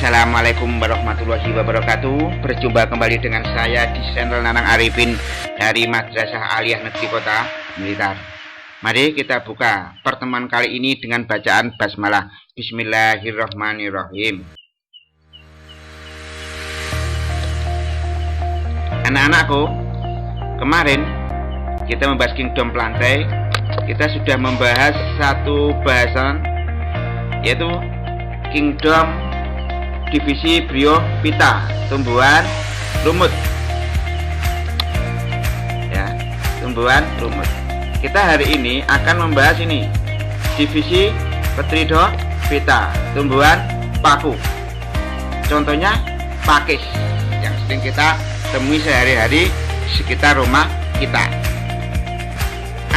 Assalamualaikum warahmatullahi wabarakatuh. Berjumpa kembali dengan saya di channel Nanang Arifin dari Madrasah Aliyah Negeri Kota Blitar. Mari kita buka pertemuan kali ini dengan bacaan basmalah. Bismillahirrahmanirrahim. Anak-anakku, kemarin kita membahas Kingdom Plantae. Kita sudah membahas satu bahasan, yaitu Kingdom divisi Bryophyta, tumbuhan lumut. Ya, tumbuhan lumut. Kita hari ini akan membahas ini, divisi Pteridophyta, tumbuhan paku. Contohnya pakis yang sering kita temui sehari-hari di sekitar rumah kita.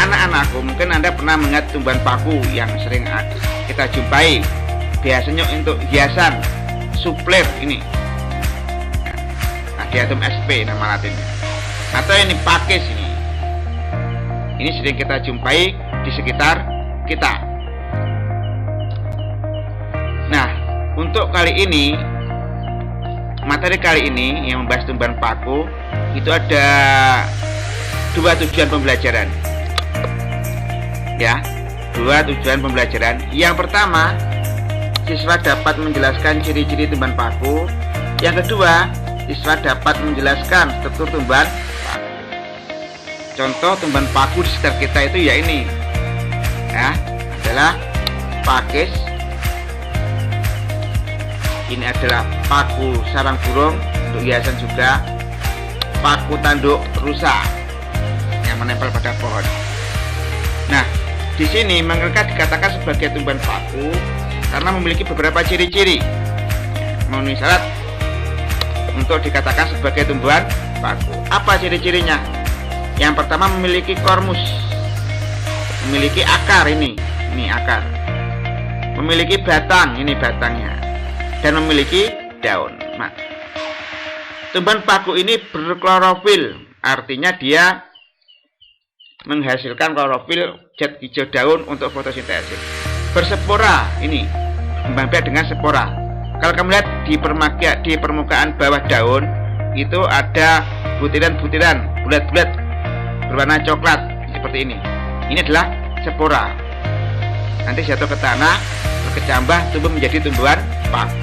Anak-anakku, mungkin Anda pernah melihat tumbuhan paku yang sering kita jumpai, biasanya untuk hiasan, suplir ini, Adiantum sp nama latinnya, atau ini pakis ini. Ini sering kita jumpai di sekitar kita. Nah, untuk kali ini, materi kali ini yang membahas tumbuhan paku itu ada dua tujuan pembelajaran. Ya, dua tujuan pembelajaran. Yang pertama, siswa dapat menjelaskan ciri-ciri tumbuhan paku. Yang kedua, siswa dapat menjelaskan struktur tumbuhan paku. Contoh tumbuhan paku di sekitar kita itu ya ini, ya, adalah pakis. Ini adalah paku sarang burung untuk hiasan juga. Paku tanduk rusa yang menempel pada pohon. Nah, di sini mereka dikatakan sebagai tumbuhan paku karena memiliki beberapa ciri-ciri memenuhi syarat untuk dikatakan sebagai tumbuhan paku. Apa ciri-cirinya? Yang pertama, memiliki kormus, memiliki akar, ini akar, memiliki batang, ini batangnya, dan memiliki daun. Nah, tumbuhan paku ini berklorofil, artinya dia menghasilkan klorofil, zat hijau daun untuk fotosintesis. Berspora, ini berbeda dengan spora. Kalau kamu lihat di permukaan bawah daun itu ada butiran-butiran bulat-bulat berwarna coklat seperti ini. Ini adalah spora. Nanti jatuh ke tanah, berkecambah, tumbuh menjadi tumbuhan paku.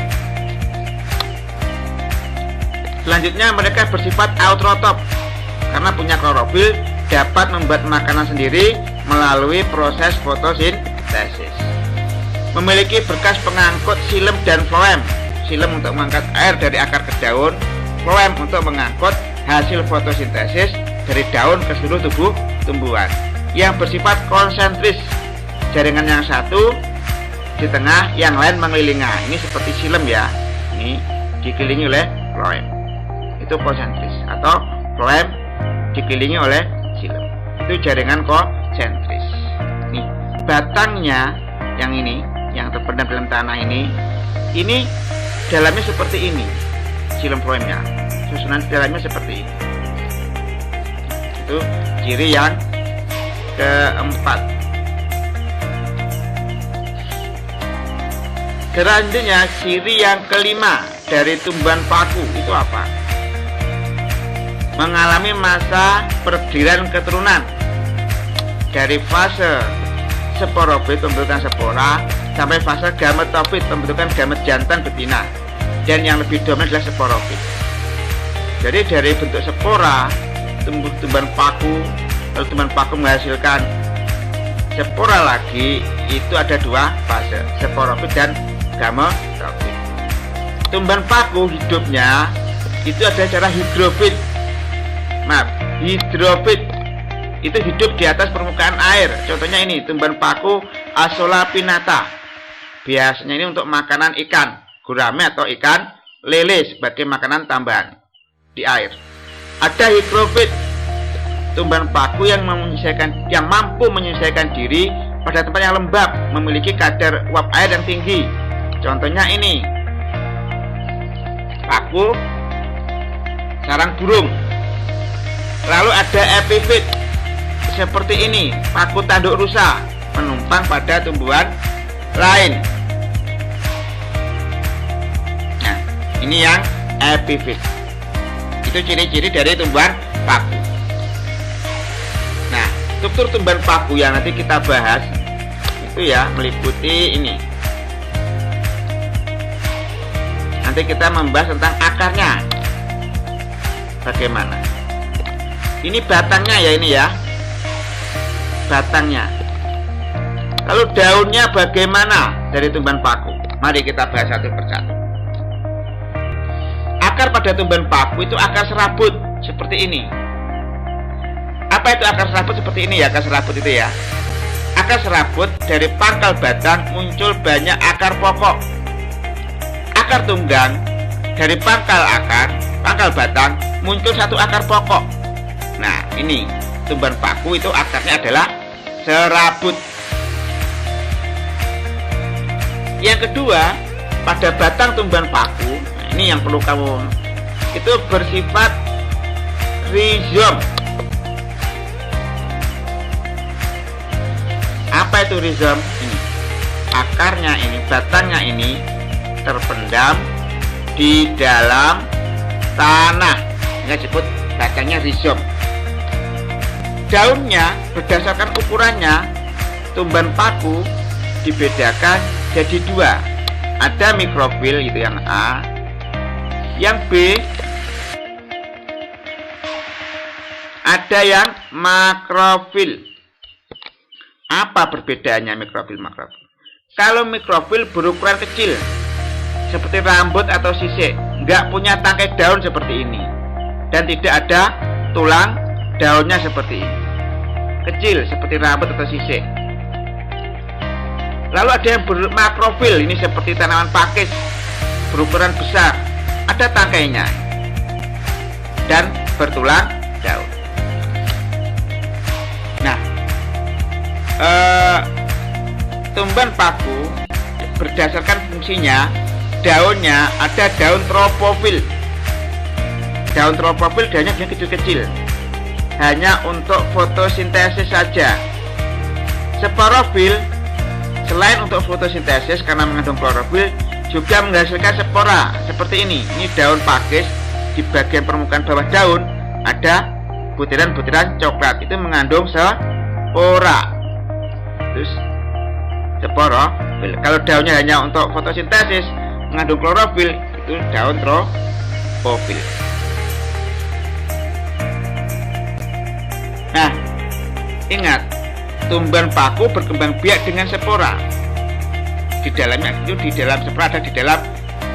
Selanjutnya, mereka bersifat autotrop karena punya klorofil, dapat membuat makanan sendiri melalui proses fotosintesis. Memiliki berkas pengangkut xilem dan floem. Xilem untuk mengangkat air dari akar ke daun, floem untuk mengangkut hasil fotosintesis dari daun ke seluruh tubuh tumbuhan. Yang bersifat konsentris, jaringan yang satu di tengah, yang lain mengelilingi. Ini seperti xilem ya, ini dikelilingi oleh floem, itu konsentris, atau floem dikelilingi oleh xilem, itu jaringan konsentris. Nih, batangnya yang ini, yang terpendam dalam tanah ini dalamnya seperti ini, xilem floemnya, susunan dalamnya seperti ini. Itu ciri yang keempat. Selanjutnya, ciri yang kelima dari tumbuhan paku itu apa? Mengalami masa pergiliran keturunan dari fase sporofit, pembentukan spora, sampai fase gametofit, pembentukan gamet jantan betina, dan yang lebih dominan adalah sporofit. Jadi dari bentuk spora, tumbuhan paku, lalu tumbuhan paku menghasilkan spora lagi, itu ada dua fase, sporofit dan gametofit. Tumbuhan paku hidupnya itu ada cara hidrofit. Hidrofit itu hidup di atas permukaan air. Contohnya ini, tumbuhan paku Asolapinata. Biasanya ini untuk makanan ikan gurame atau ikan lele sebagai makanan tambahan di air. Ada higrofit, tumbuhan paku yang mampu menyesuaikan diri pada tempat yang lembab, memiliki kadar uap air yang tinggi. Contohnya ini, paku sarang burung. Lalu ada epifit, seperti ini, paku tanduk rusa, menumpang pada tumbuhan lain. Nah, Ini yang epifit. Itu ciri-ciri dari tumbuhan paku. Nah, struktur tumbuhan paku yang nanti kita bahas itu ya meliputi ini. Nanti kita membahas tentang akarnya. Bagaimana? Ini batangnya ya, ini ya. Batangnya. Lalu daunnya bagaimana dari tumbuhan paku? Mari kita bahas satu persatu. Akar pada tumbuhan paku itu akar serabut seperti ini. Apa itu akar serabut seperti ini ya? Akar serabut itu ya. Akar serabut dari pangkal batang muncul banyak akar pokok. Akar tunggang dari pangkal batang muncul satu akar pokok. Nah, ini tumbuhan paku itu akarnya adalah serabut. Yang kedua, pada batang tumbuhan paku, ini yang perlu kamu, itu bersifat rizom. Apa itu rizom? Ini akarnya ini, batangnya ini terpendam di dalam tanah. Ini disebut batangnya rizom. Daunnya berdasarkan ukurannya, tumbuhan paku dibedakan jadi dua. Ada mikrofil, itu yang A. Yang B, ada yang makrofil. Apa perbedaannya mikrofil makrofil? Kalau mikrofil berukuran kecil, seperti rambut atau sisik, nggak punya tangkai daun seperti ini, dan tidak ada tulang daunnya seperti ini. Kecil seperti rambut atau sisik. Lalu ada yang bermakrofil, ini seperti tanaman pakis, berukuran besar, ada tangkainya dan bertulang daun. Nah, tumbuhan paku berdasarkan fungsinya, daunnya ada daun tropofil. Daun tropofil daunnya kecil-kecil, hanya untuk fotosintesis saja. Sporofil selain untuk fotosintesis karena mengandung klorofil, juga menghasilkan spora seperti ini. Ini daun pakis, di bagian permukaan bawah daun ada butiran-butiran coklat, itu mengandung spora. Terus sporofil. Kalau daunnya hanya untuk fotosintesis mengandung klorofil, itu daun tropofil. Nah, ingat, tumbuhan paku berkembang biak dengan spora. Di dalamnya itu, di dalam spora ada di dalam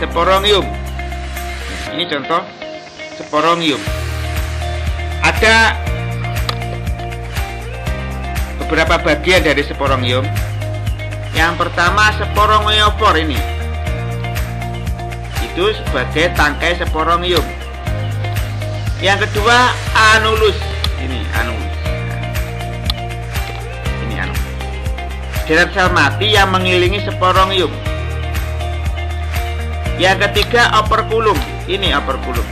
sporongium. Ini contoh sporongium. Ada beberapa bagian dari sporongium. Yang pertama sporongoiofor ini. Itu sebagai tangkai sporongium. Yang kedua anulus. Ini anulus. Ini anulus. Deret sel mati yang mengelilingi sporongium. Yang ketiga operculum. Ini operculum.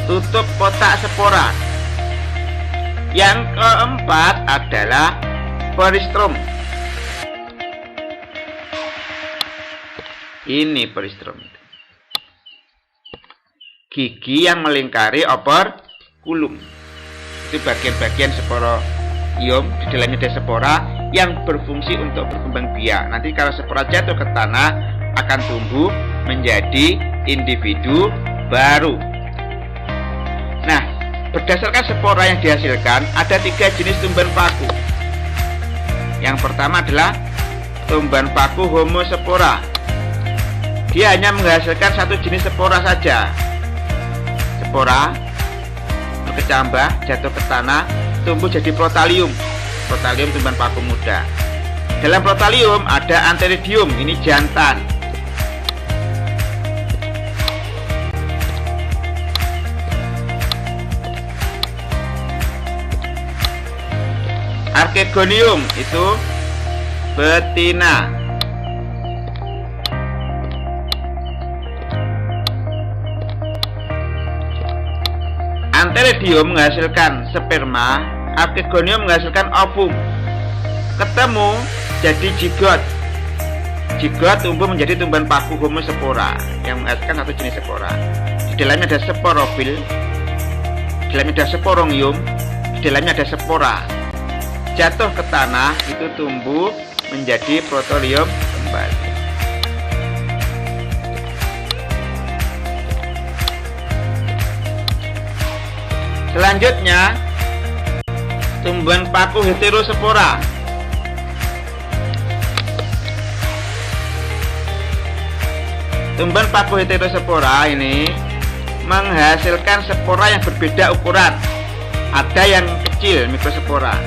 Tutup kotak spora. Yang keempat adalah peristrom. Ini peristrom. Gigi yang melingkari operculum. Itu bagian-bagian sporoium, di dalamnya ada spora yang berfungsi untuk berkembang biak. Nanti kalau spora jatuh ke tanah akan tumbuh menjadi individu baru. Nah, berdasarkan spora yang dihasilkan, ada 3 jenis tumbuhan paku. Yang pertama adalah tumbuhan paku homospora. Dia hanya menghasilkan satu jenis spora saja. Spora berkecambah, jatuh ke tanah, tumbuh jadi protalium. Protalium tumbuhan paku muda. Dalam protalium ada antheridium, ini jantan. Archegonium itu betina. Antheridium menghasilkan sperma, Archegonium menghasilkan ovum. Ketemu jadi zigot. Zigot tumbuh menjadi tumbuhan paku homospora yang menghasilkan satu jenis spora. Di dalamnya ada sporofil, di dalamnya ada sporongium, di dalamnya ada spora. Jatuh ke tanah itu tumbuh menjadi protolium kembali. Selanjutnya, tumbuhan paku heterospora. Tumbuhan paku heterospora ini menghasilkan spora yang berbeda ukuran. Ada yang kecil mikrospora,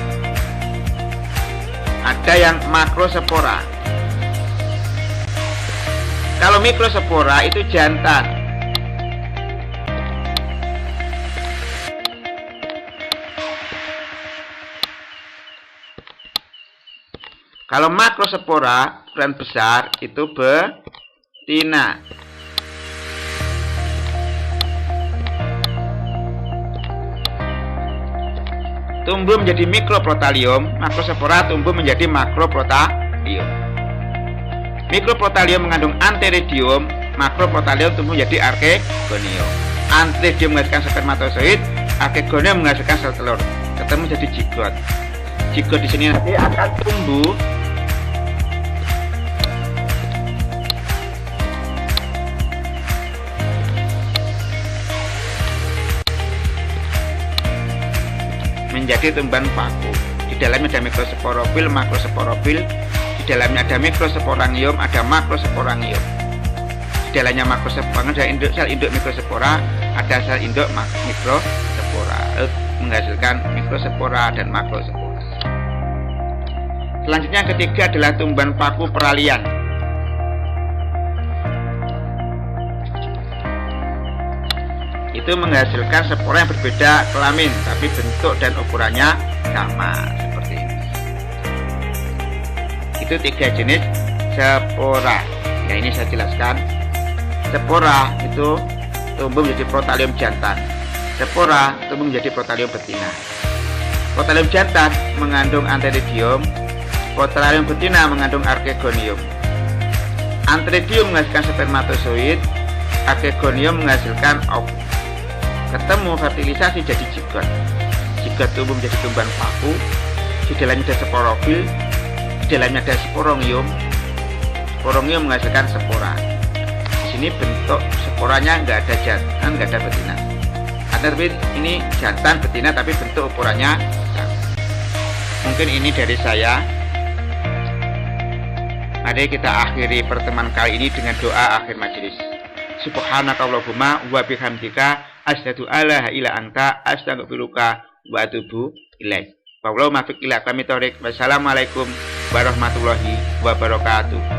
ada yang makrospora. Kalau mikrospora itu jantan. Kalau makrospora ukuran besar itu betina. Tumbuh menjadi mikroprotalium, makrospora tumbuh menjadi makroprotalium. Mikroprotalium mengandung antheridium, makroprotalium tumbuh menjadi archegonium. Antheridium menghasilkan spermatozoid, archegonium menghasilkan sel telur. Ketemu jadi zigot. Zigot di sini nanti akan tumbuh menjadi tumbuhan paku. Di dalamnya ada mikrosporofil, makrosporofil. Di dalamnya ada mikrosporangium, ada makrosporangium. Di dalamnya makrosporangium ada sel induk mikrospora, ada sel induk mikrospora, menghasilkan mikrospora dan makrospora. Selanjutnya yang ketiga adalah tumbuhan paku peralian. Itu menghasilkan spora yang berbeda kelamin, tapi bentuk dan ukurannya sama seperti ini. Itu 3 jenis spora. Ya, ini saya jelaskan. Spora itu tumbuh menjadi protalium jantan. Spora tumbuh menjadi protalium betina. Protalium jantan mengandung antheridium, protalium betina mengandung archegonium. Antheridium menghasilkan spermatozoid, archegonium menghasilkan ovum. Ketemu fertilisasi jadi zigot. Zigot tumbuh menjadi tumbuhan paku. Di dalamnya ada sporofil, di dalamnya ada sporongium. Sporongium menghasilkan spora. Di sini bentuk sporanya nggak ada jantan, nggak ada betina. Tapi ini jantan betina, tapi bentuk ukurannya sama. Mungkin ini dari saya. Mari kita akhiri pertemuan kali ini dengan doa akhir majelis. Subhanakallahumma wa bihamdika asyhadu alla ilaha illa anta astaghfiruka wa atubu ilaik. Wassalamualaikum warahmatullahi wabarakatuh.